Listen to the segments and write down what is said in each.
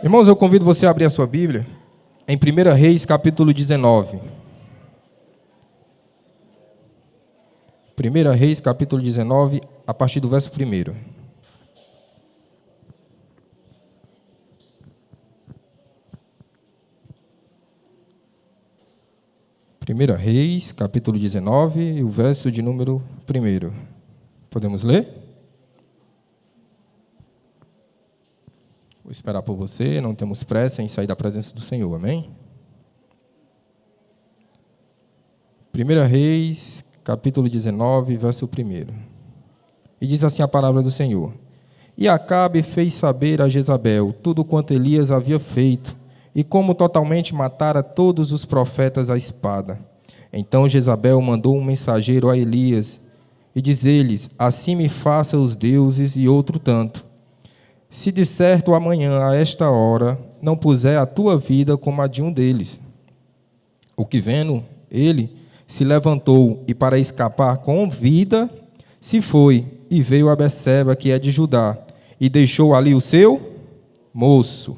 Irmãos, eu convido você a abrir a sua Bíblia em 1 Reis, capítulo 19. 1 Reis, capítulo 19, a partir do verso 1. Primeira Reis, capítulo 19, o verso de número 1. Podemos ler? Vou esperar por você, não temos pressa em sair da presença do Senhor, amém? 1 Reis, capítulo 19, verso 1. E diz assim a palavra do Senhor: E Acabe fez saber a Jezabel tudo quanto Elias havia feito, e como totalmente matara todos os profetas à espada. Então Jezabel mandou um mensageiro a Elias, e diz-lhes: Assim me faça os deuses e outro tanto, se de certo amanhã, a esta hora, não puser a tua vida como a de um deles. O que vendo, ele se levantou, e para escapar com vida, se foi, e veio a Berseba, que é de Judá, e deixou ali o seu moço.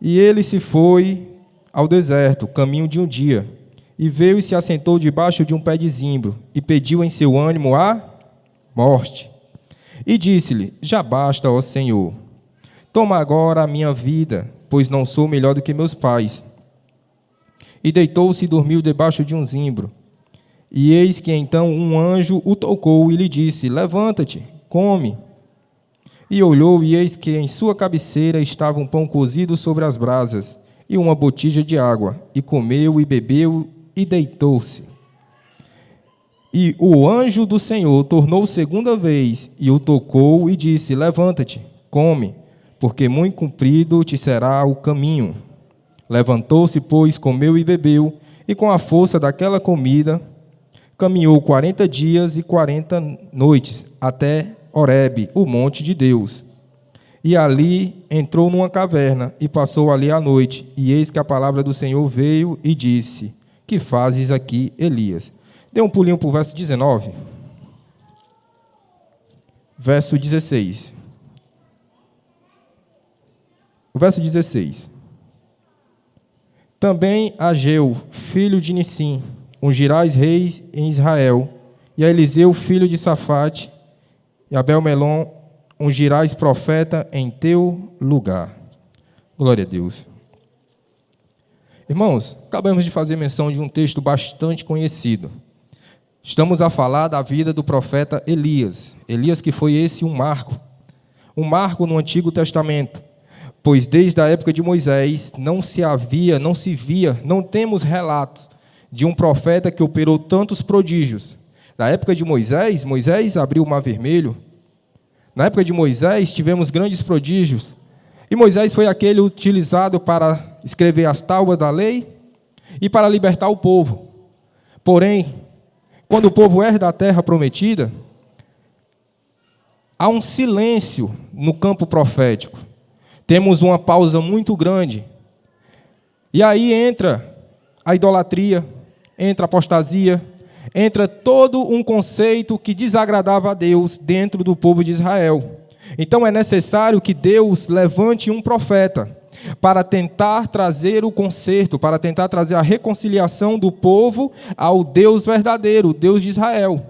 E ele se foi ao deserto, caminho de um dia, e veio e se assentou debaixo de um pé de zimbro, e pediu em seu ânimo a morte. E disse-lhe: Já basta, ó Senhor, toma agora a minha vida, pois não sou melhor do que meus pais. E deitou-se e dormiu debaixo de um zimbro. E eis que então um anjo o tocou e lhe disse: Levanta-te, come. E olhou, e eis que em sua cabeceira estava um pão cozido sobre as brasas, e uma botija de água. E comeu e bebeu, e deitou-se. E o anjo do Senhor tornou segunda vez, e o tocou e disse: Levanta-te, come, porque muito comprido te será o caminho. Levantou-se, pois, comeu e bebeu, e com a força daquela comida, caminhou 40 dias e 40 noites, até Horebe, o monte de Deus. E ali entrou numa caverna, e passou ali a noite. E eis que a palavra do Senhor veio e disse: Que fazes aqui, Elias? Dê um pulinho para o verso 19. Verso 16. O verso 16. Também Ageu, filho de Nissim, ungirás reis em Israel, e a Eliseu, filho de Safate, e Abel-Melon, ungirás profeta em teu lugar. Glória a Deus. Irmãos, acabamos de fazer menção de um texto bastante conhecido. Estamos a falar da vida do profeta Elias. Elias, que foi um marco no Antigo Testamento, pois desde a época de Moisés não temos relatos de um profeta que operou tantos prodígios. Na época de Moisés abriu o Mar Vermelho. Na época de Moisés tivemos grandes prodígios. E Moisés foi aquele utilizado para escrever as tábuas da lei e para libertar o povo. Porém, quando o povo herda a terra prometida, há um silêncio no campo profético. Temos uma pausa muito grande. E aí entra a idolatria, entra a apostasia, entra todo um conceito que desagradava a Deus dentro do povo de Israel. Então é necessário que Deus levante um profeta para tentar trazer o conserto, para tentar trazer a reconciliação do povo ao Deus verdadeiro, o Deus de Israel.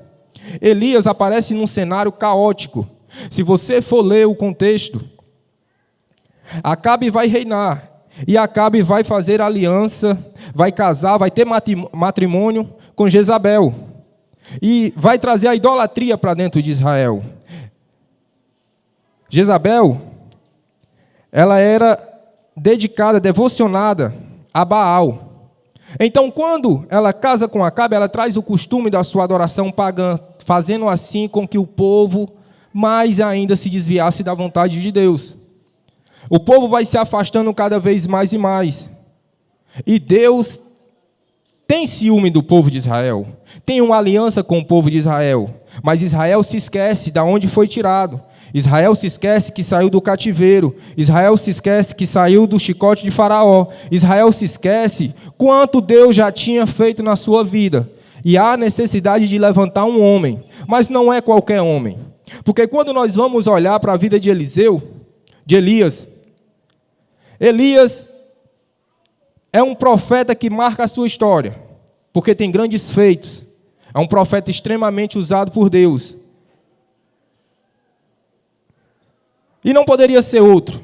Elias aparece num cenário caótico. Se você for ler o contexto, Acabe vai reinar, e Acabe vai fazer aliança, vai casar, vai ter matrimônio com Jezabel, e vai trazer a idolatria para dentro de Israel. Jezabel, ela era dedicada, devocionada a Baal. Então, quando ela casa com Acabe, ela traz o costume da sua adoração pagã, fazendo assim com que o povo mais ainda se desviasse da vontade de Deus. O povo vai se afastando cada vez mais e mais. E Deus tem ciúme do povo de Israel, tem uma aliança com o povo de Israel, mas Israel se esquece de onde foi tirado. Israel se esquece que saiu do cativeiro. Israel se esquece que saiu do chicote de Faraó. Israel se esquece quanto Deus já tinha feito na sua vida. E há necessidade de levantar um homem, mas não é qualquer homem. Porque quando nós vamos olhar para a vida de Eliseu, de Elias. Elias é um profeta que marca a sua história, porque tem grandes feitos. É um profeta extremamente usado por Deus. E não poderia ser outro.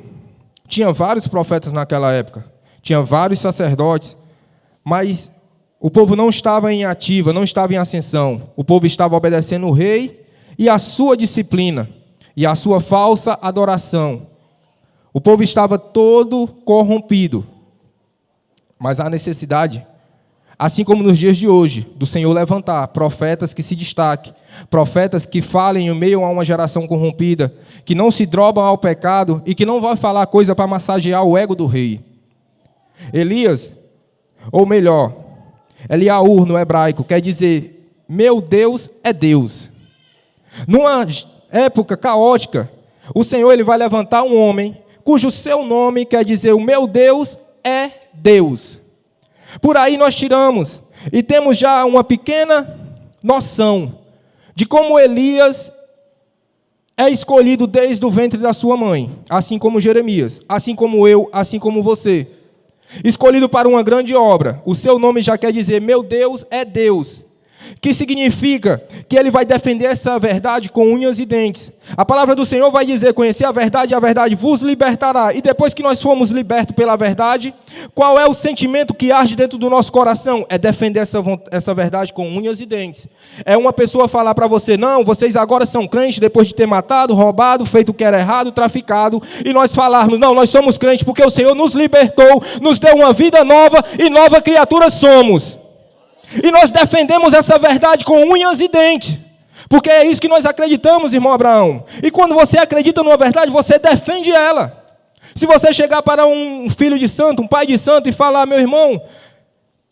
Tinha vários profetas naquela época, tinha vários sacerdotes, mas o povo não estava em ativa, não estava em ascensão. O povo estava obedecendo o rei e a sua disciplina, e a sua falsa adoração. O povo estava todo corrompido. Mas há necessidade, assim como nos dias de hoje, do Senhor levantar profetas que se destaquem, profetas que falem em meio a uma geração corrompida, que não se drobam ao pecado e que não vão falar coisa para massagear o ego do rei. Elias, ou melhor, Eliaú no hebraico, quer dizer, meu Deus é Deus. Numa época caótica, o Senhor ele vai levantar um homem cujo seu nome quer dizer, o meu Deus é Deus. Por aí nós tiramos e temos já uma pequena noção de como Elias é escolhido desde o ventre da sua mãe, assim como Jeremias, assim como eu, assim como você. Escolhido para uma grande obra. O seu nome já quer dizer, meu Deus é Deus. Que significa que ele vai defender essa verdade com unhas e dentes. A palavra do Senhor vai dizer, conhecer a verdade vos libertará. E depois que nós fomos libertos pela verdade, qual é o sentimento que arde dentro do nosso coração? É defender essa verdade com unhas e dentes. É uma pessoa falar para você, não, vocês agora são crentes depois de ter matado, roubado, feito o que era errado, traficado. E nós falarmos, não, nós somos crentes porque o Senhor nos libertou, nos deu uma vida nova e nova criatura somos. E nós defendemos essa verdade com unhas e dentes. Porque é isso que nós acreditamos, irmão Abraão. E quando você acredita numa verdade, você defende ela. Se você chegar para um filho de santo, um pai de santo e falar, meu irmão,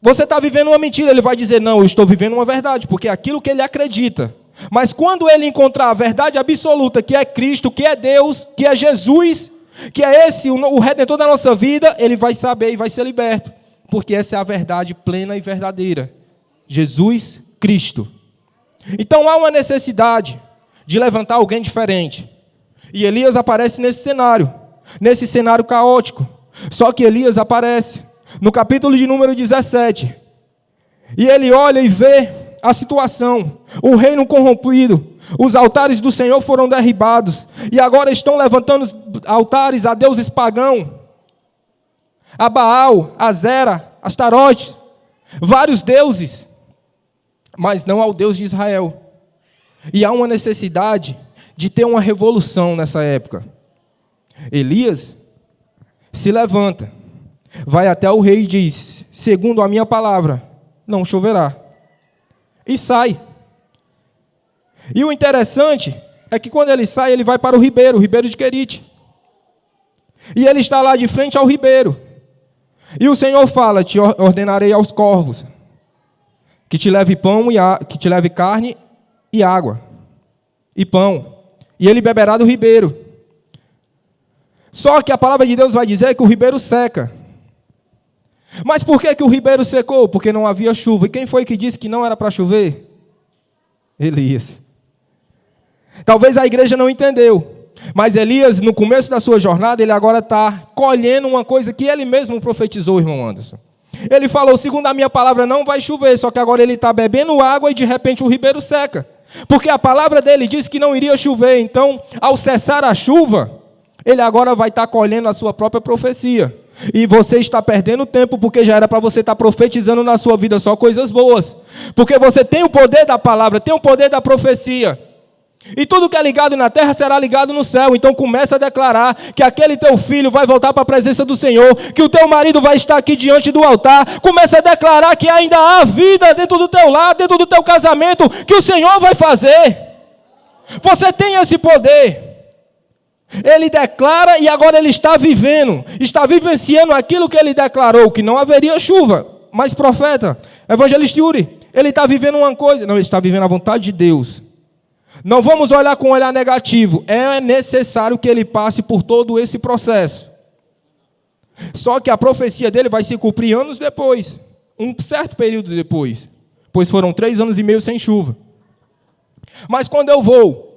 você está vivendo uma mentira, ele vai dizer, não, eu estou vivendo uma verdade, porque é aquilo que ele acredita. Mas quando ele encontrar a verdade absoluta, que é Cristo, que é Deus, que é Jesus, que é esse o Redentor da nossa vida, ele vai saber e vai ser liberto. Porque essa é a verdade plena e verdadeira. Jesus Cristo. Então há uma necessidade de levantar alguém diferente. E Elias aparece nesse cenário caótico. Só que Elias aparece no capítulo de número 17. E ele olha e vê a situação. O reino corrompido. Os altares do Senhor foram derribados. E agora estão levantando altares a deuses pagãos. A Baal, a Zera, Astarote. Vários deuses. Mas não ao Deus de Israel. E há uma necessidade de ter uma revolução nessa época. Elias se levanta, vai até o rei e diz, segundo a minha palavra, não choverá. E sai. E o interessante é que quando ele sai, ele vai para o ribeiro de Querite. E ele está lá de frente ao ribeiro. E o Senhor fala, te ordenarei aos corvos, que te leve que te leve carne e água, e pão, e ele beberá do ribeiro. Só que a palavra de Deus vai dizer que o ribeiro seca. Mas por que o ribeiro secou? Porque não havia chuva. E quem foi que disse que não era para chover? Elias. Talvez a igreja não entendeu, mas Elias, no começo da sua jornada, ele agora está colhendo uma coisa que ele mesmo profetizou, irmão Anderson. Ele falou, segundo a minha palavra, não vai chover, só que agora ele está bebendo água e de repente o ribeiro seca. Porque a palavra dele disse que não iria chover, então, ao cessar a chuva, ele agora vai estar colhendo a sua própria profecia. E você está perdendo tempo, porque já era para você estar profetizando na sua vida só coisas boas. Porque você tem o poder da palavra, tem o poder da profecia. E tudo que é ligado na terra será ligado no céu. Então começa a declarar que aquele teu filho vai voltar para a presença do Senhor, que o teu marido vai estar aqui diante do altar. Começa a declarar que ainda há vida dentro do teu lar, dentro do teu casamento, que o Senhor vai fazer. Você tem esse poder. Ele declara e agora ele está vivendo, está vivenciando aquilo que ele declarou, que não haveria chuva. Mas profeta, evangelista Yuri, ele está vivendo uma coisa, não, ele está vivendo a vontade de Deus. Não vamos olhar com um olhar negativo, é necessário que ele passe por todo esse processo. Só que a profecia dele vai se cumprir anos depois, um certo período depois, pois foram 3 anos e meio sem chuva. Mas quando eu vou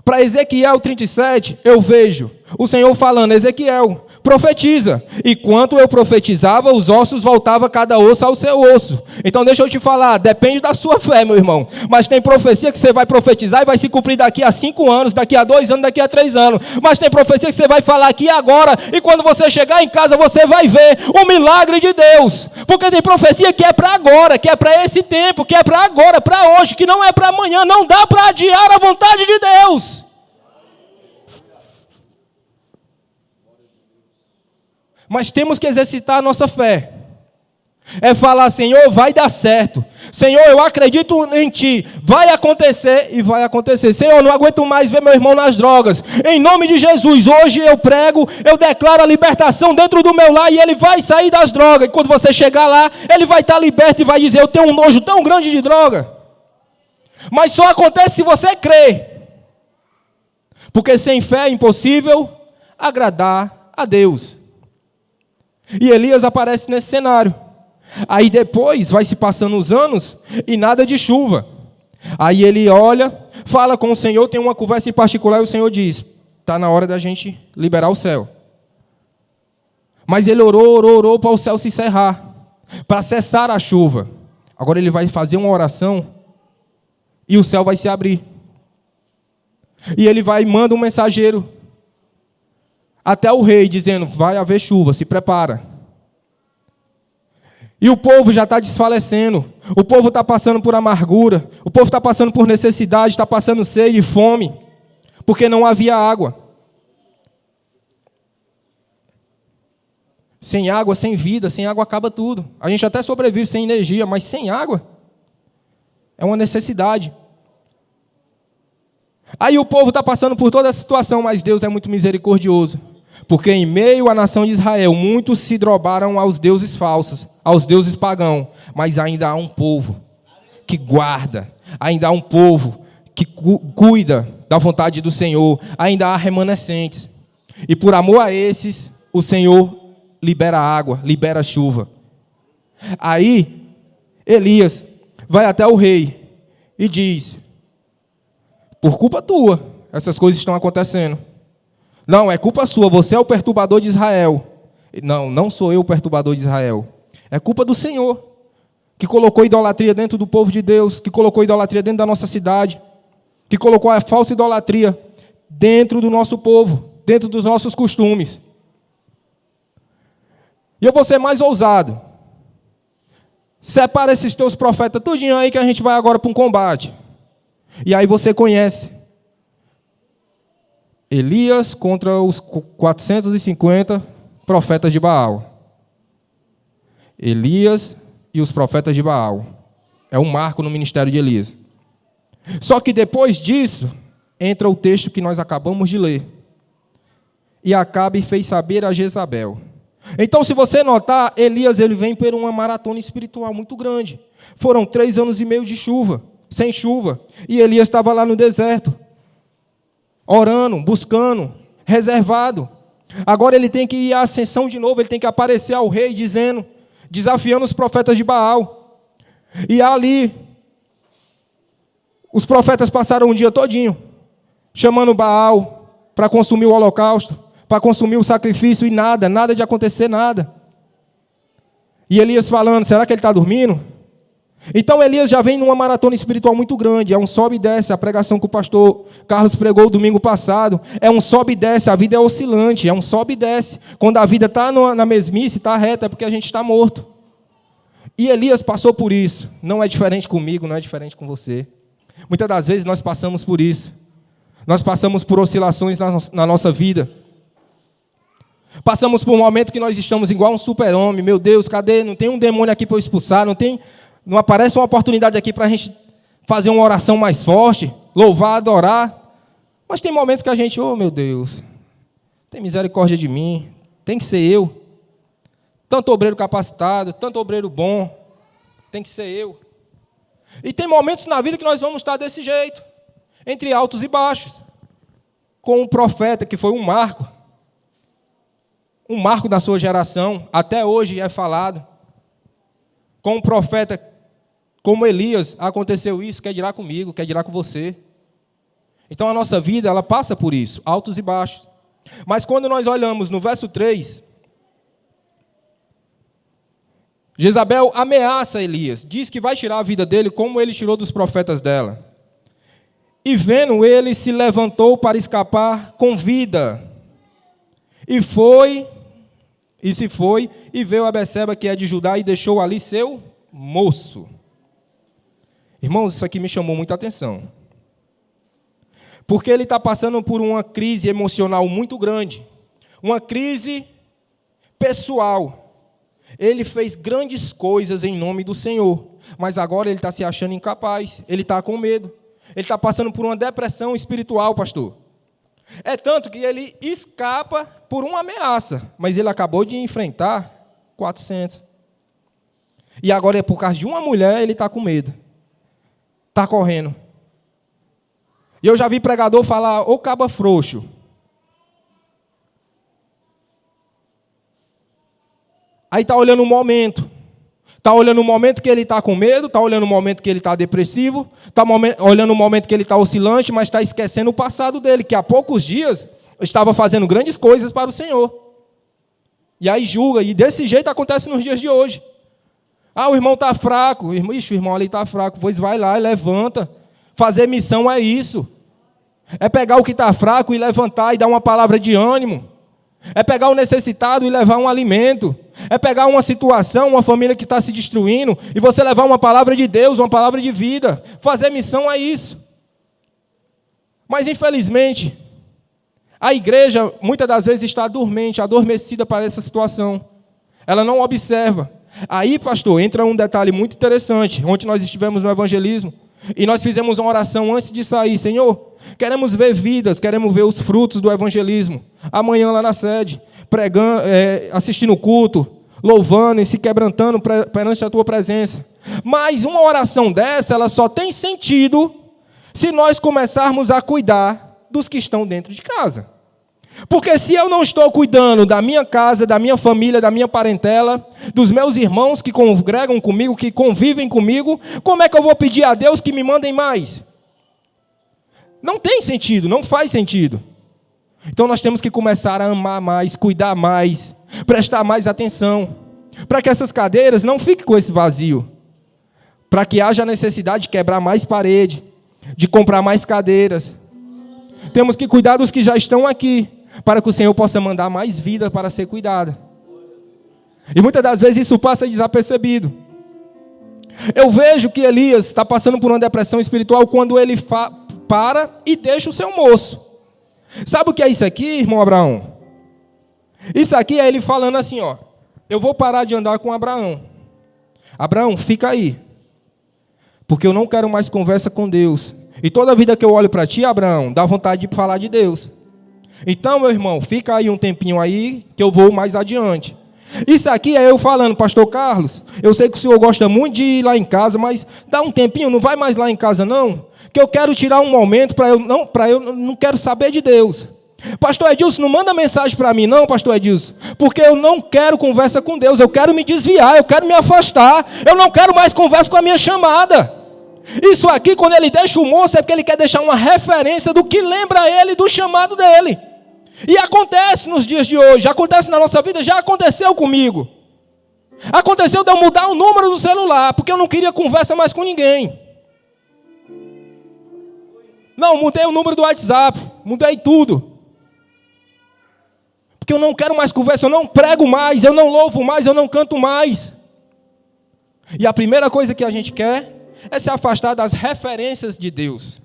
para Ezequiel 37, eu vejo O Senhor falando, Ezequiel, profetiza. E quando eu profetizava, os ossos voltavam cada osso ao seu osso. Então deixa eu te falar, depende da sua fé, meu irmão. Mas tem profecia que você vai profetizar e vai se cumprir daqui a 5 anos, daqui a 2 anos, daqui a 3 anos. Mas tem profecia que você vai falar aqui agora, e quando você chegar em casa, você vai ver o milagre de Deus. Porque tem profecia que é para agora, que é para esse tempo, que é para agora, para hoje, que não é para amanhã. Não dá para adiar a vontade de Deus. Mas temos que exercitar a nossa fé. É falar, Senhor, vai dar certo. Senhor, eu acredito em Ti. Vai acontecer e vai acontecer. Senhor, não aguento mais ver meu irmão nas drogas. Em nome de Jesus, hoje eu prego, eu declaro a libertação dentro do meu lar e ele vai sair das drogas. E quando você chegar lá, ele vai estar liberto e vai dizer, eu tenho um nojo tão grande de droga. Mas só acontece se você crer. Porque sem fé é impossível agradar a Deus. E Elias aparece nesse cenário. Aí depois vai se passando os anos e nada de chuva. Aí ele olha, fala com o Senhor, tem uma conversa em particular e o Senhor diz, está na hora da gente liberar o céu. Mas ele orou para o céu se cerrar, para cessar a chuva. Agora ele vai fazer uma oração e o céu vai se abrir. E ele vai e manda um mensageiro até o rei, dizendo, vai haver chuva, se prepara. E o povo já está desfalecendo, o povo está passando por amargura, o povo está passando por necessidade, está passando sede e fome, porque não havia água. Sem água, sem vida, sem água acaba tudo. A gente até sobrevive sem energia, mas sem água é uma necessidade. Aí o povo está passando por toda a situação, mas Deus é muito misericordioso. Porque em meio à nação de Israel, muitos se drobaram aos deuses falsos, aos deuses pagãos. Mas ainda há um povo que guarda, ainda há um povo que cuida da vontade do Senhor, ainda há remanescentes. E por amor a esses, o Senhor libera água, libera chuva. Aí, Elias vai até o rei e diz, por culpa tua, essas coisas estão acontecendo. Não, é culpa sua, você é o perturbador de Israel. Não, não sou eu o perturbador de Israel. É culpa do Senhor, que colocou idolatria dentro do povo de Deus, que colocou idolatria dentro da nossa cidade, que colocou a falsa idolatria dentro do nosso povo, dentro dos nossos costumes. E eu vou ser mais ousado. Separa esses teus profetas tudinho aí que a gente vai agora para um combate. E aí você conhece Elias contra os 450 profetas de Baal. Elias e os profetas de Baal. É um marco no ministério de Elias. Só que depois disso, entra o texto que nós acabamos de ler. E Acabe fez saber a Jezabel. Então, se você notar, Elias ele vem por uma maratona espiritual muito grande. Foram 3 anos e meio de chuva, sem chuva. E Elias estava lá no deserto, orando, buscando, reservado. Agora ele tem que ir à ascensão de novo, ele tem que aparecer ao rei dizendo, desafiando os profetas de Baal. E ali, os profetas passaram um dia todinho, chamando Baal para consumir o holocausto, para consumir o sacrifício, e nada de acontecer nada. E Elias falando, será que ele está dormindo? Então Elias já vem numa maratona espiritual muito grande, é um sobe e desce, a pregação que o pastor Carlos pregou domingo passado, é um sobe e desce, a vida é oscilante, é um sobe e desce. Quando a vida está na mesmice, está reta, é porque a gente está morto. E Elias passou por isso, não é diferente comigo, não é diferente com você. Muitas das vezes nós passamos por isso, nós passamos por oscilações na nossa vida. Passamos por um momento que nós estamos igual um super-homem, meu Deus, cadê? Não tem um demônio aqui para eu expulsar, não aparece uma oportunidade aqui para a gente fazer uma oração mais forte, louvar, adorar. Mas tem momentos que a gente, oh meu Deus, tem misericórdia de mim, tem que ser eu. Tanto obreiro capacitado, tanto obreiro bom, tem que ser eu. E tem momentos na vida que nós vamos estar desse jeito, entre altos e baixos. Com um profeta que foi um marco da sua geração, até hoje é falado. Com um profeta como Elias, aconteceu isso, quer dirá comigo, quer dirá com você. Então a nossa vida, ela passa por isso, altos e baixos. Mas quando nós olhamos no verso 3, Jezabel ameaça Elias, diz que vai tirar a vida dele como ele tirou dos profetas dela. E vendo ele, se levantou para escapar com vida. E se foi, e veio a Betseba, que é de Judá, e deixou ali seu moço. Irmãos, isso aqui me chamou muita atenção. Porque ele está passando por uma crise emocional muito grande. Uma crise pessoal. Ele fez grandes coisas em nome do Senhor. Mas agora ele está se achando incapaz. Ele está com medo. Ele está passando por uma depressão espiritual, pastor. É tanto que ele escapa por uma ameaça. Mas ele acabou de enfrentar 400. E agora, por causa de uma mulher, ele está com medo. Está correndo. E eu já vi pregador falar, ô caba frouxo. Aí está olhando o momento. Está olhando o momento que ele está com medo, está olhando o momento que ele está depressivo, está olhando o momento que ele está oscilante, mas está esquecendo o passado dele, que há poucos dias estava fazendo grandes coisas para o Senhor. E aí julga, e desse jeito acontece nos dias de hoje. Ah, o irmão está fraco. Ixi, o irmão ali está fraco. Pois vai lá e levanta. Fazer missão é isso. É pegar o que está fraco e levantar e dar uma palavra de ânimo. É pegar o necessitado e levar um alimento. É pegar uma situação, uma família que está se destruindo, e você levar uma palavra de Deus, uma palavra de vida. Fazer missão é isso. Mas, infelizmente, a igreja, muitas das vezes, está dormente, adormecida para essa situação. Ela não observa. Aí, pastor, entra um detalhe muito interessante. Ontem nós estivemos no evangelismo, e nós fizemos uma oração antes de sair. Senhor, queremos ver vidas, queremos ver os frutos do evangelismo. Amanhã lá na sede, pregando, assistindo o culto, louvando e se quebrantando perante a tua presença. Mas uma oração dessa, ela só tem sentido se nós começarmos a cuidar dos que estão dentro de casa. Porque se eu não estou cuidando da minha casa, da minha família, da minha parentela, dos meus irmãos que congregam comigo, que convivem comigo, como é que eu vou pedir a Deus que me mandem mais? Não tem sentido, não faz sentido. Então nós temos que começar a amar mais, cuidar mais, prestar mais atenção, para que essas cadeiras não fiquem com esse vazio, para que haja necessidade de quebrar mais parede, de comprar mais cadeiras. Temos que cuidar dos que já estão aqui, para que o Senhor possa mandar mais vida para ser cuidada. E muitas das vezes isso passa desapercebido. Eu vejo que Elias está passando por uma depressão espiritual quando ele para e deixa o seu moço. Sabe o que é isso aqui, irmão Abraão? Isso aqui é ele falando assim, ó, eu vou parar de andar com Abraão. Abraão, fica aí, porque eu não quero mais conversa com Deus. E toda vida que eu olho para ti, Abraão, dá vontade de falar de Deus. Então, meu irmão, fica aí um tempinho aí, que eu vou mais adiante. Isso aqui é eu falando, pastor Carlos, eu sei que o senhor gosta muito de ir lá em casa, mas dá um tempinho, não vai mais lá em casa não, que eu quero tirar um momento para eu não quero saber de Deus. Pastor Edilson, não manda mensagem para mim não, pastor Edilson, porque eu não quero conversa com Deus, eu quero me desviar, eu quero me afastar, eu não quero mais conversa com a minha chamada. Isso aqui, quando ele deixa o moço, é porque ele quer deixar uma referência do que lembra ele do chamado dele. E acontece nos dias de hoje, acontece na nossa vida, já aconteceu comigo. Aconteceu de eu mudar o número do celular, porque eu não queria conversa mais com ninguém. Não, mudei o número do WhatsApp, mudei tudo. Porque eu não quero mais conversa, eu não prego mais, eu não louvo mais, eu não canto mais. E a primeira coisa que a gente quer é se afastar das referências de Deus.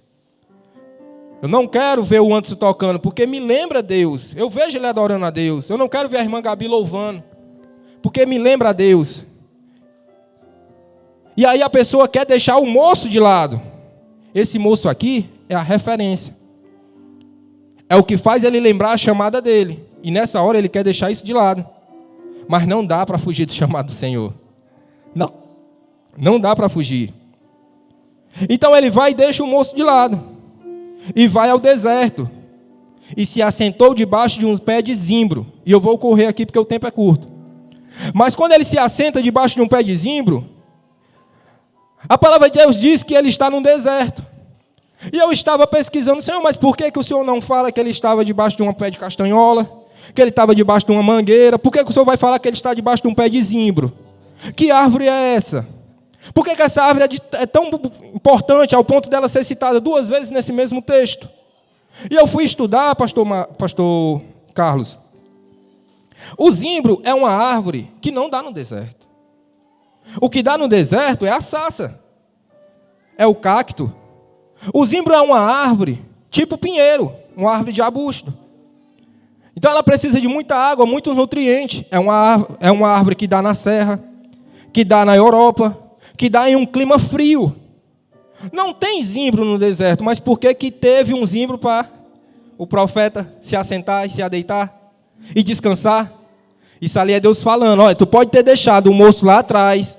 Eu não quero ver o Anderson tocando, porque me lembra Deus. Eu vejo ele adorando a Deus. Eu não quero ver a irmã Gabi louvando, porque me lembra a Deus. E aí a pessoa quer deixar o moço de lado. Esse moço aqui é a referência. É o que faz ele lembrar a chamada dele. E nessa hora ele quer deixar isso de lado. Mas não dá para fugir do chamado do Senhor. Não dá para fugir. Então ele vai e deixa o moço de lado. E vai ao deserto. E se assentou debaixo de um pé de zimbro. E eu vou correr aqui porque o tempo é curto. Mas quando ele se assenta debaixo de um pé de zimbro, a palavra de Deus diz que ele está num deserto. E eu estava pesquisando, Senhor, mas por que o Senhor não fala que ele estava debaixo de um pé de castanhola? Que ele estava debaixo de uma mangueira? Por que o Senhor vai falar que ele está debaixo de um pé de zimbro? Que árvore é essa? Por que essa árvore é tão importante ao ponto dela ser citada 2 vezes nesse mesmo texto? E eu fui estudar, pastor Carlos. O zimbro é uma árvore que não dá no deserto. O que dá no deserto é a sassa, é o cacto. O zimbro é uma árvore tipo pinheiro, uma árvore de arbusto. Então ela precisa de muita água, muitos nutrientes. É uma árvore que dá na serra, que dá na Europa, que dá em um clima frio. Não tem zimbro no deserto, mas por que teve um zimbro para o profeta se assentar e se adeitar e descansar? Isso ali é Deus falando, olha, tu pode ter deixado o moço lá atrás,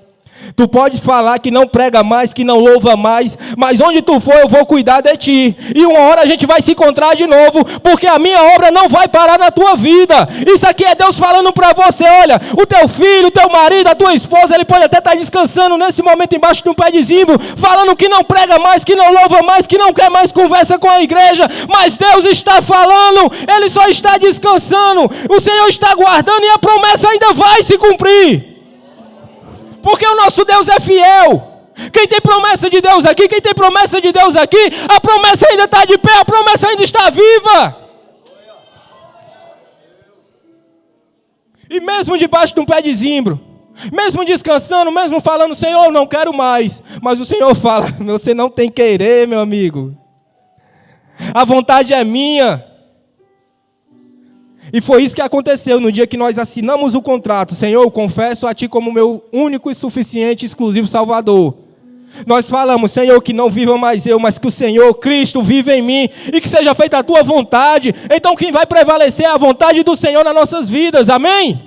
tu pode falar que não prega mais, que não louva mais, mas onde tu for eu vou cuidar de ti. E uma hora a gente vai se encontrar de novo, porque a minha obra não vai parar na tua vida. Isso aqui é Deus falando para você, olha, o teu filho, o teu marido, a tua esposa, ele pode até estar descansando nesse momento embaixo de um pé de zimbro, falando que não prega mais, que não louva mais, que não quer mais conversa com a igreja, mas Deus está falando, Ele só está descansando, o Senhor está guardando e a promessa ainda vai se cumprir. Porque o nosso Deus é fiel. Quem tem promessa de Deus aqui, a promessa ainda está de pé, a promessa ainda está viva. E mesmo debaixo de um pé de zimbro, mesmo descansando, mesmo falando, Senhor, eu não quero mais. Mas o Senhor fala, você não tem querer, meu amigo. A vontade é minha. E foi isso que aconteceu no dia que nós assinamos o contrato. Senhor, eu confesso a Ti como meu único e suficiente, exclusivo Salvador. Nós falamos, Senhor, que não viva mais eu, mas que o Senhor, Cristo, viva em mim. E que seja feita a Tua vontade. Então quem vai prevalecer é a vontade do Senhor nas nossas vidas. Amém?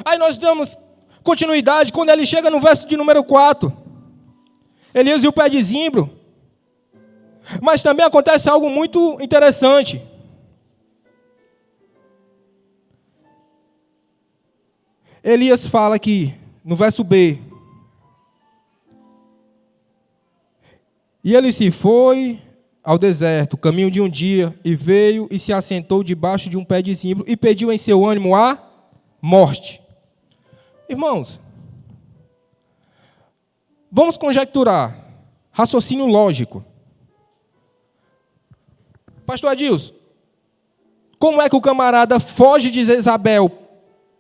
Aí nós damos continuidade quando ele chega no verso de número 4. Elias e o pé de zimbro. Mas também acontece algo muito interessante. Elias fala aqui, no verso B. E ele se foi ao deserto, caminho de um dia, e veio e se assentou debaixo de um pé de zimbro, e pediu em seu ânimo a morte. Irmãos, vamos conjecturar, raciocínio lógico. Pastor Adilson, como é que o camarada foge de Jezabel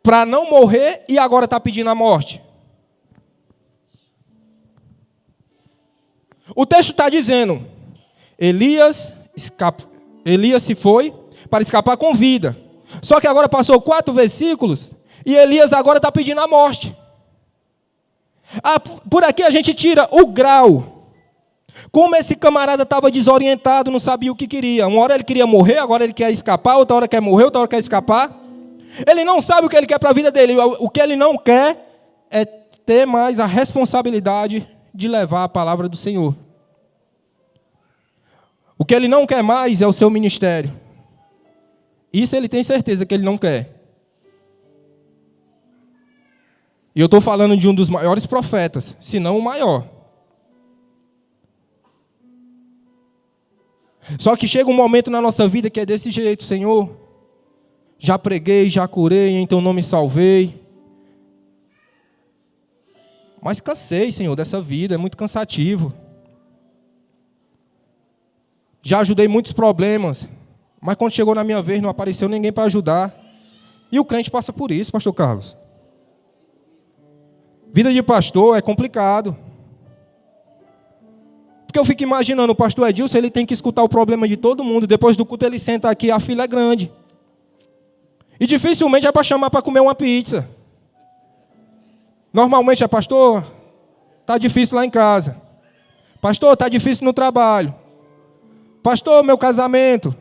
para não morrer e agora está pedindo a morte? O texto está dizendo, Elias se foi para escapar com vida. Só que agora passou 4 versículos e Elias agora está pedindo a morte. Por aqui a gente tira o grau. Como esse camarada estava desorientado, não sabia o que queria. Uma hora ele queria morrer, agora ele quer escapar, outra hora quer morrer, outra hora quer escapar. Ele não sabe o que ele quer para a vida dele. O que ele não quer é ter mais a responsabilidade de levar a palavra do Senhor. O que ele não quer mais é o seu ministério. Isso ele tem certeza que ele não quer. E eu estou falando de um dos maiores profetas, se não o maior. Só que chega um momento na nossa vida que é desse jeito, Senhor. Já preguei, já curei, então não me salvei. Mas cansei, Senhor, dessa vida, é muito cansativo. Já ajudei muitos problemas, mas quando chegou na minha vez não apareceu ninguém para ajudar. E o crente passa por isso, pastor Carlos. Vida de pastor é complicado. Porque eu fico imaginando, o pastor Edilson, ele tem que escutar o problema de todo mundo. Depois do culto ele senta aqui, a fila é grande. E dificilmente é para chamar para comer uma pizza. Normalmente é, pastor, está difícil lá em casa. Pastor, está difícil no trabalho. Pastor, meu casamento.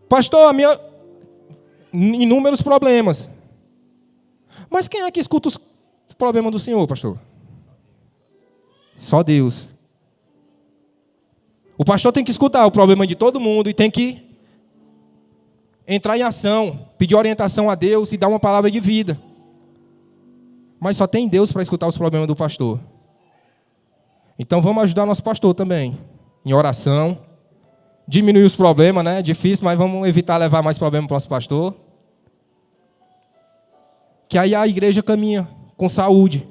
Pastor, inúmeros problemas. Mas quem é que escuta os problemas do Senhor, pastor? Só Deus. O pastor tem que escutar o problema de todo mundo e tem que entrar em ação, pedir orientação a Deus e dar uma palavra de vida. Mas só tem Deus para escutar os problemas do pastor. Então vamos ajudar nosso pastor também, em oração. Diminuir os problemas, né? É difícil, mas vamos evitar levar mais problemas para o nosso pastor. Que aí a igreja caminha com saúde.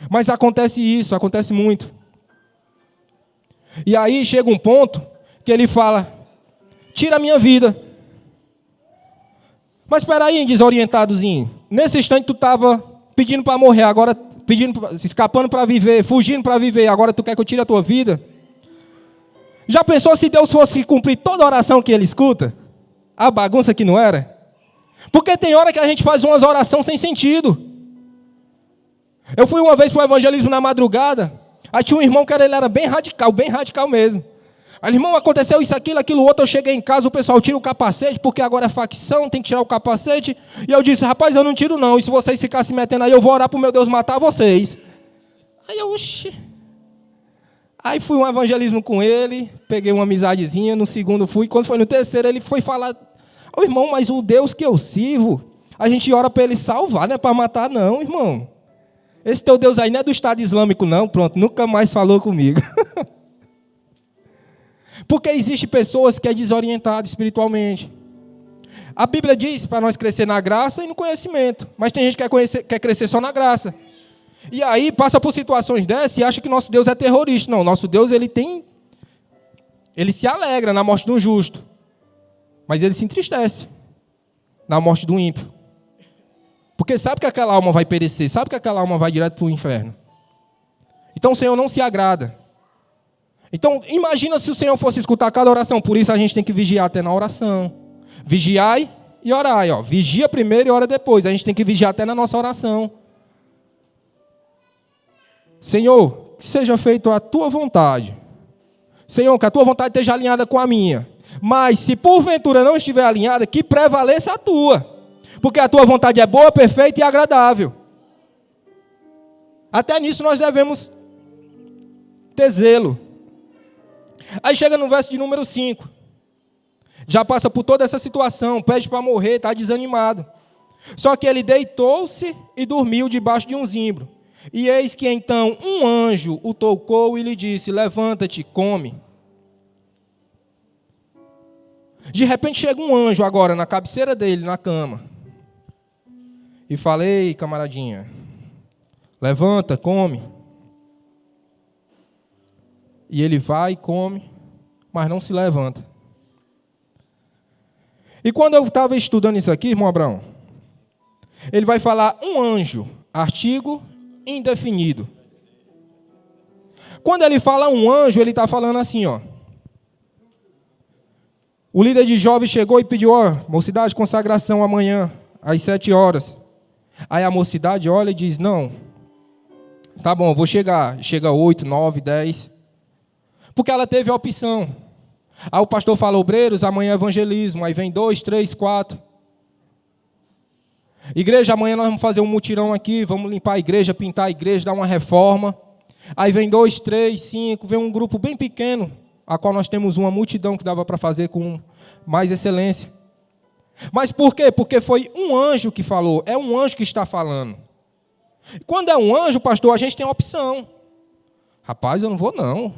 Mas acontece isso, acontece muito. E aí chega um ponto que ele fala, tira a minha vida. Mas espera aí, desorientadozinho. Nesse instante tu estava pedindo para morrer, agora escapando para viver, fugindo para viver, agora tu quer que eu tire a tua vida? Já pensou se Deus fosse cumprir toda a oração que ele escuta? A bagunça que não era? Porque tem hora que a gente faz umas orações sem sentido. Eu fui uma vez para o evangelismo na madrugada, aí tinha um irmão que ele era bem radical mesmo. Aí, irmão, aconteceu isso, aquilo outro, eu cheguei em casa, o pessoal tira o capacete, porque agora é facção, tem que tirar o capacete. E eu disse, rapaz, eu não tiro não, e se vocês ficarem se metendo aí, eu vou orar para o meu Deus matar vocês. Aí eu, oxi. Aí fui um evangelismo com ele, peguei uma amizadezinha, no segundo fui, quando foi no terceiro ele foi falar, ô irmão, mas o Deus que eu sirvo, a gente ora para ele salvar, não é para matar não, irmão. Esse teu Deus aí não é do Estado Islâmico não, pronto, nunca mais falou comigo. Porque existe pessoas que é desorientado espiritualmente. A Bíblia diz para nós crescer na graça e no conhecimento, mas tem gente que quer crescer só na graça. E aí passa por situações dessas e acha que nosso Deus é terrorista. Não, nosso Deus ele se alegra na morte de um justo, mas ele se entristece na morte do ímpio. Porque sabe que aquela alma vai perecer, sabe que aquela alma vai direto para o inferno. Então o Senhor não se agrada. Então imagina se o Senhor fosse escutar cada oração, por isso a gente tem que vigiar até na oração. Vigiai e orai, ó. Vigia primeiro e ora depois, a gente tem que vigiar até na nossa oração. Senhor, que seja feita a tua vontade. Senhor, que a tua vontade esteja alinhada com a minha. Mas se porventura não estiver alinhada, que prevaleça a tua. Porque a tua vontade é boa, perfeita e agradável. Até nisso nós devemos ter zelo. Aí chega no verso de número 5. Já passa por toda essa situação, pede para morrer, está desanimado. Só que ele deitou-se e dormiu debaixo de um zimbro. E eis que então um anjo o tocou e lhe disse, levanta-te, come. De repente chega um anjo agora na cabeceira dele, na cama. E falei, camaradinha, levanta, come. E ele vai e come, mas não se levanta. E quando eu estava estudando isso aqui, irmão Abraão, ele vai falar um anjo, artigo indefinido. Quando ele fala um anjo, ele está falando assim, ó. O líder de jovens chegou e pediu, ó, mocidade, consagração amanhã, às 7 horas. Aí a mocidade olha e diz, não, tá bom, vou chegar. Chega 8, 9, 10. Porque ela teve a opção. Aí o pastor fala, obreiros, amanhã é evangelismo. Aí vem 2, 3, 4. Igreja, amanhã nós vamos fazer um mutirão aqui, vamos limpar a igreja, pintar a igreja, dar uma reforma. Aí vem 2, 3, 5, vem um grupo bem pequeno, a qual nós temos uma multidão que dava para fazer com mais excelência. Mas por quê? Porque foi um anjo que falou, é um anjo que está falando. Quando é um anjo, pastor, a gente tem a opção. Rapaz, eu não vou não.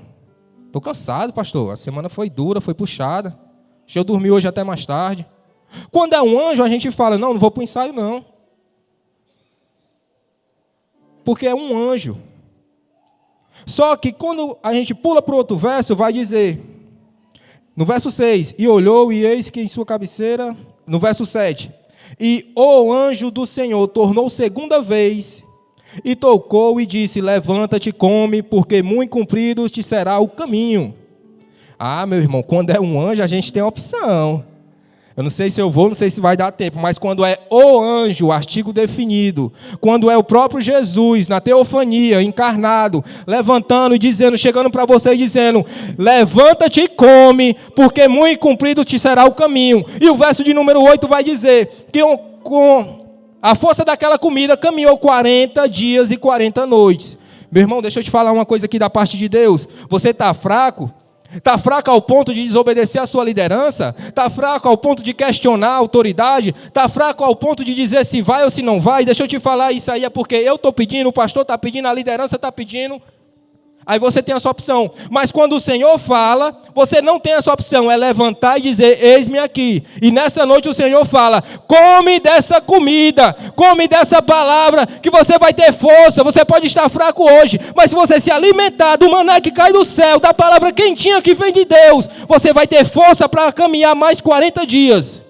Estou cansado, pastor, a semana foi dura, foi puxada. Deixa eu dormir hoje até mais tarde. Quando é um anjo, a gente fala, não vou para o ensaio, não. Porque é um anjo. Só que quando a gente pula para o outro verso, vai dizer, no verso 6, e olhou, e eis que em sua cabeceira, no verso 7, e o anjo do Senhor tornou segunda vez, e tocou e disse, levanta-te, come, porque muito comprido te será o caminho. Ah, meu irmão, quando é um anjo, a gente tem opção. Eu não sei se eu vou, não sei se vai dar tempo, mas quando é o anjo, artigo definido, quando é o próprio Jesus, na teofania, encarnado, levantando e dizendo, chegando para você e dizendo, levanta-te e come, porque muito comprido te será o caminho. E o verso de número 8 vai dizer que com a força daquela comida caminhou 40 dias e 40 noites. Meu irmão, deixa eu te falar uma coisa aqui da parte de Deus. Você está fraco? Está fraco ao ponto de desobedecer a sua liderança? Está fraco ao ponto de questionar a autoridade? Está fraco ao ponto de dizer se vai ou se não vai? Deixa eu te falar, isso aí é porque eu estou pedindo, o pastor está pedindo, a liderança está pedindo. Aí você tem essa opção. Mas quando o Senhor fala, você não tem essa opção. É levantar e dizer, eis-me aqui. E nessa noite o Senhor fala, come dessa comida, come dessa palavra, que você vai ter força. Você pode estar fraco hoje, mas se você se alimentar do maná que cai do céu, da palavra quentinha que vem de Deus, você vai ter força para caminhar mais 40 dias.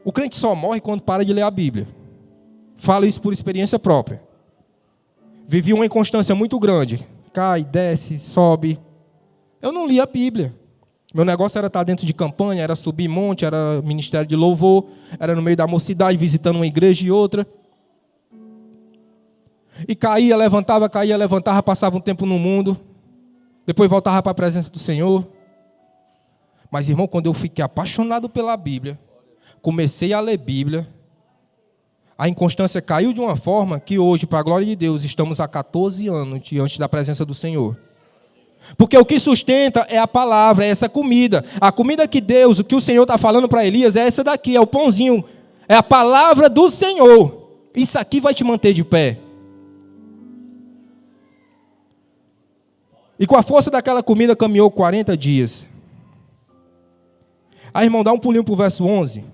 O crente só morre quando para de ler a Bíblia. Falo isso por experiência própria. Vivi uma inconstância muito grande. Cai, desce, sobe. Eu não li a Bíblia. Meu negócio era estar dentro de campanha, era subir monte, era ministério de louvor, era no meio da mocidade, visitando uma igreja e outra. E caía, levantava, passava um tempo no mundo. Depois voltava para a presença do Senhor. Mas, irmão, quando eu fiquei apaixonado pela Bíblia, comecei a ler Bíblia, a inconstância caiu de uma forma que hoje, para a glória de Deus, estamos há 14 anos diante da presença do Senhor. Porque o que sustenta é a palavra, é essa comida. A comida que Deus, o que o Senhor está falando para Elias, é essa daqui, é o pãozinho. É a palavra do Senhor. Isso aqui vai te manter de pé. E com a força daquela comida caminhou 40 dias. Aí, irmão, dá um pulinho para o verso 11.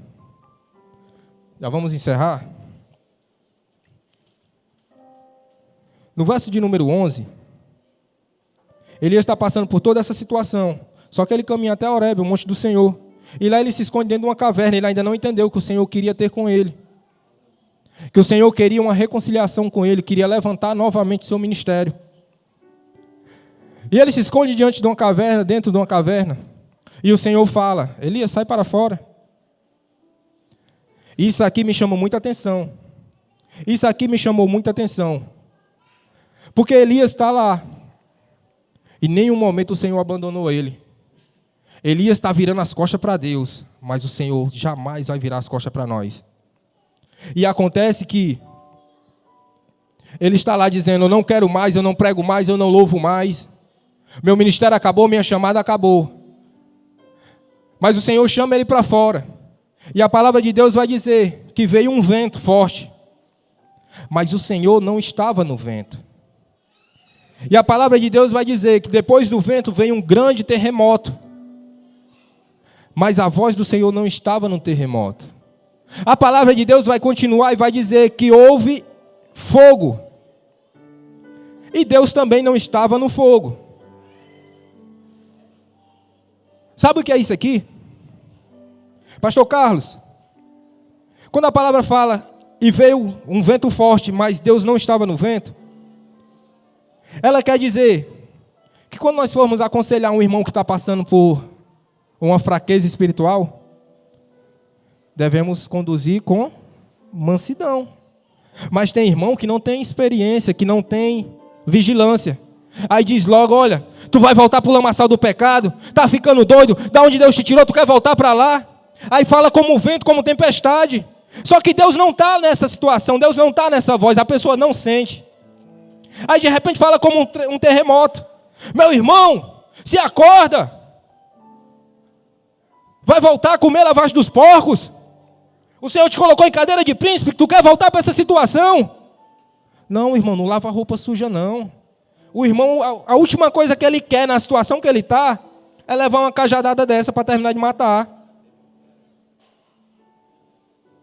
Já vamos encerrar. No verso de número 11, Elias está passando por toda essa situação. Só que ele caminha até Horebe, o monte do Senhor. E lá ele se esconde dentro de uma caverna. Ele ainda não entendeu o que o Senhor queria ter com ele. Que o Senhor queria uma reconciliação com ele. Queria levantar novamente seu ministério. E ele se esconde diante de uma caverna, dentro de uma caverna. E o Senhor fala, Elias, sai para fora. Isso aqui me chamou muita atenção. Isso aqui me chamou muita atenção. Porque Elias está lá. E em nenhum momento o Senhor abandonou ele. Elias está virando as costas para Deus. Mas o Senhor jamais vai virar as costas para nós. E acontece que ele está lá dizendo, eu não quero mais, eu não prego mais, eu não louvo mais. Meu ministério acabou, minha chamada acabou. Mas o Senhor chama ele para fora. E a palavra de Deus vai dizer que veio um vento forte. Mas o Senhor não estava no vento. E a palavra de Deus vai dizer que depois do vento veio um grande terremoto. Mas a voz do Senhor não estava no terremoto. A palavra de Deus vai continuar e vai dizer que houve fogo. E Deus também não estava no fogo. Sabe o que é isso aqui? Pastor Carlos, quando a palavra fala, e veio um vento forte, mas Deus não estava no vento, ela quer dizer que quando nós formos aconselhar um irmão que está passando por uma fraqueza espiritual, devemos conduzir com mansidão. Mas tem irmão que não tem experiência, que não tem vigilância. Aí diz logo, olha, tu vai voltar para o lamaçal do pecado, tá ficando doido, da onde Deus te tirou, tu quer voltar para lá? Aí fala como vento, como tempestade. Só que Deus não está nessa situação, Deus não está nessa voz, a pessoa não sente. Aí de repente fala como um terremoto. Meu irmão, se acorda. Vai voltar a comer lavagem dos porcos? O Senhor te colocou em cadeira de príncipe, tu quer voltar para essa situação? Não, irmão, não lava roupa suja não. O irmão, a última coisa que ele quer na situação que ele está, é levar uma cajadada dessa para terminar de matar.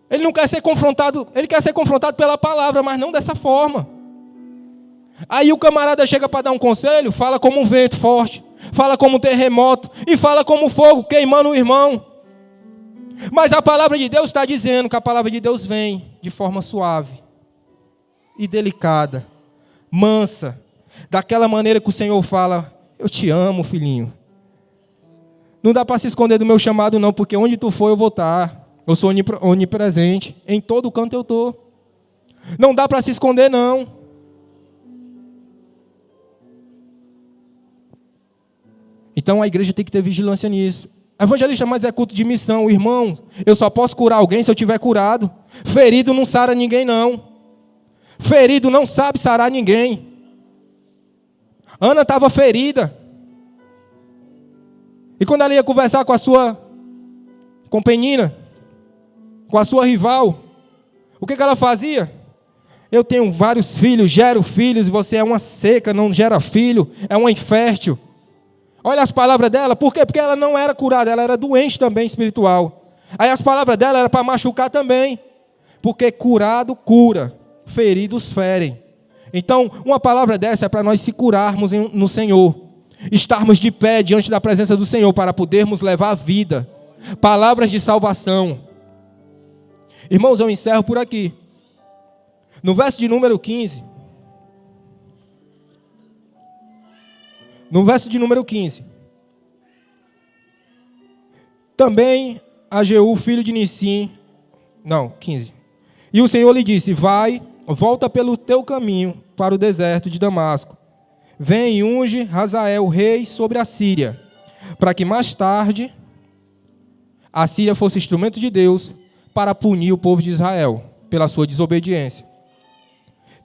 Ele não quer ser confrontado, ele quer ser confrontado pela palavra, mas não dessa forma. Aí o camarada chega para dar um conselho, fala como um vento forte, fala como um terremoto e fala como fogo queimando o irmão. Mas a palavra de Deus está dizendo que a palavra de Deus vem de forma suave e delicada, mansa, daquela maneira que o Senhor fala, eu te amo, filhinho. Não dá para se esconder do meu chamado não, porque onde tu for eu vou estar. Eu sou onipresente, em todo canto eu estou. Não dá para se esconder não. Então a igreja tem que ter vigilância nisso. Evangelista, mas é culto de missão. Irmão, eu só posso curar alguém se eu tiver curado. Ferido não sara ninguém não. Ferido não sabe sarar ninguém. Ana estava ferida. E quando ela ia conversar com a sua companheira, com a sua rival, o que ela fazia? Eu tenho vários filhos, gero filhos, e você é uma seca, não gera filho, é uma infértil. Olha as palavras dela, por quê? Porque ela não era curada, ela era doente também espiritual. Aí as palavras dela eram para machucar também, porque curado cura, feridos ferem. Então, uma palavra dessa é para nós se curarmos no Senhor, estarmos de pé diante da presença do Senhor, para podermos levar a vida, palavras de salvação. Irmãos, eu encerro por aqui. No verso de número 15, também a Jeú, filho de Nissim, 15. E o Senhor lhe disse: vai, volta pelo teu caminho para o deserto de Damasco. Vem e unge Hazael, rei sobre a Síria, para que mais tarde a Síria fosse instrumento de Deus para punir o povo de Israel pela sua desobediência.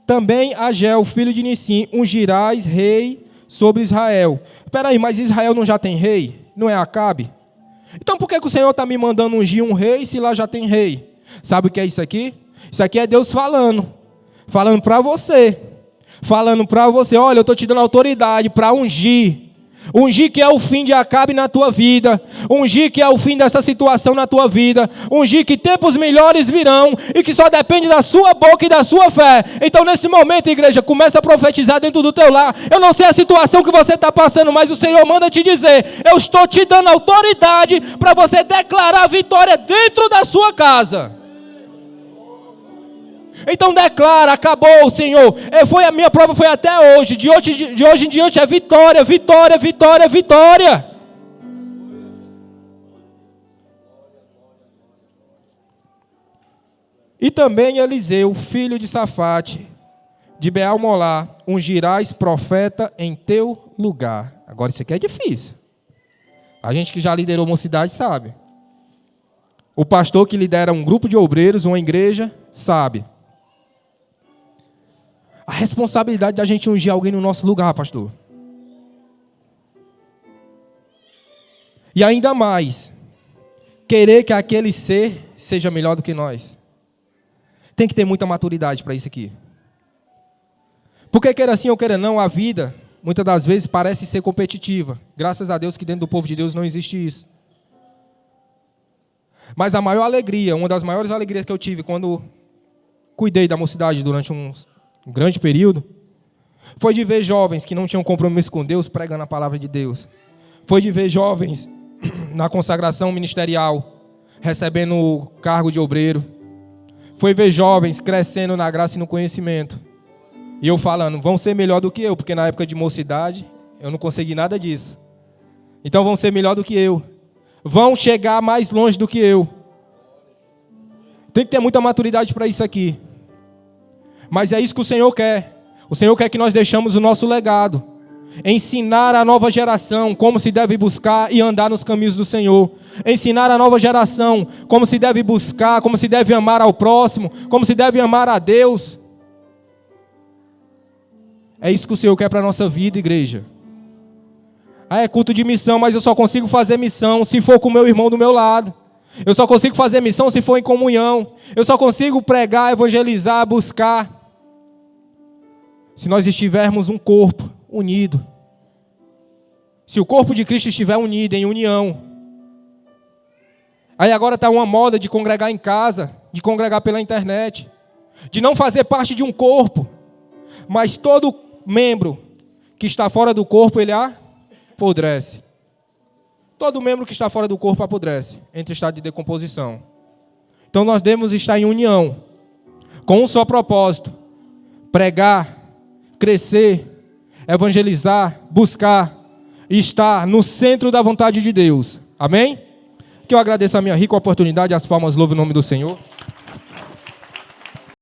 Também Ageu, filho de Nissim, ungirás rei sobre Israel. Espera aí, mas Israel não já tem rei? Não é Acabe? Então por que o Senhor está me mandando ungir um rei se lá já tem rei? Sabe o que é isso aqui? Isso aqui é Deus falando para você. Olha, eu estou te dando autoridade para ungir. Ungir que é o fim de Acabe na tua vida. Ungir que é o fim dessa situação na tua vida. Ungir que tempos melhores virão e que só depende da sua boca e da sua fé. Então nesse momento, igreja, começa a profetizar dentro do teu lar. Eu não sei a situação que você está passando, mas o Senhor manda te dizer: eu estou te dando autoridade para você declarar vitória dentro da sua casa. Então declara: acabou, Senhor. A minha prova foi até hoje. De hoje em diante é vitória, vitória, vitória, vitória. E também Eliseu, filho de Safate, de Beal-Molá, ungirás profeta em teu lugar. Agora isso aqui é difícil. A gente que já liderou mocidade sabe. O pastor que lidera um grupo de obreiros, uma igreja, sabe. A responsabilidade da gente ungir alguém no nosso lugar, pastor. E ainda mais, querer que aquele ser seja melhor do que nós. Tem que ter muita maturidade para isso aqui. Porque queira sim ou queira não, a vida, muitas das vezes, parece ser competitiva. Graças a Deus que dentro do povo de Deus não existe isso. Mas a maior alegria, uma das maiores alegrias que eu tive quando cuidei da mocidade durante um grande período, foi de ver jovens que não tinham compromisso com Deus pregando a palavra de Deus. Foi de ver jovens na consagração ministerial, recebendo o cargo de obreiro. Foi ver jovens crescendo na graça e no conhecimento. E eu falando: vão ser melhor do que eu, porque na época de mocidade eu não consegui nada disso. Então vão ser melhor do que eu. Vão chegar mais longe do que eu. Tem que ter muita maturidade para isso aqui. Mas é isso que o Senhor quer. O Senhor quer que nós deixemos o nosso legado. Ensinar a nova geração como se deve buscar e andar nos caminhos do Senhor. Ensinar a nova geração como se deve buscar, como se deve amar ao próximo, como se deve amar a Deus. É isso que o Senhor quer para a nossa vida, igreja. É culto de missão, mas eu só consigo fazer missão se for com o meu irmão do meu lado. Eu só consigo fazer missão se for em comunhão. Eu só consigo pregar, evangelizar, buscar se nós estivermos um corpo unido. Se o corpo de Cristo estiver unido, em união. Aí agora está uma moda de congregar em casa, de congregar pela internet, de não fazer parte de um corpo. Mas todo membro que está fora do corpo, ele apodrece. Todo membro que está fora do corpo apodrece, entra em estado de decomposição. Então nós devemos estar em união, com um só propósito: pregar, crescer, evangelizar, buscar e estar no centro da vontade de Deus. Amém? Que eu agradeço a minha rica oportunidade, as palmas louvam o nome do Senhor.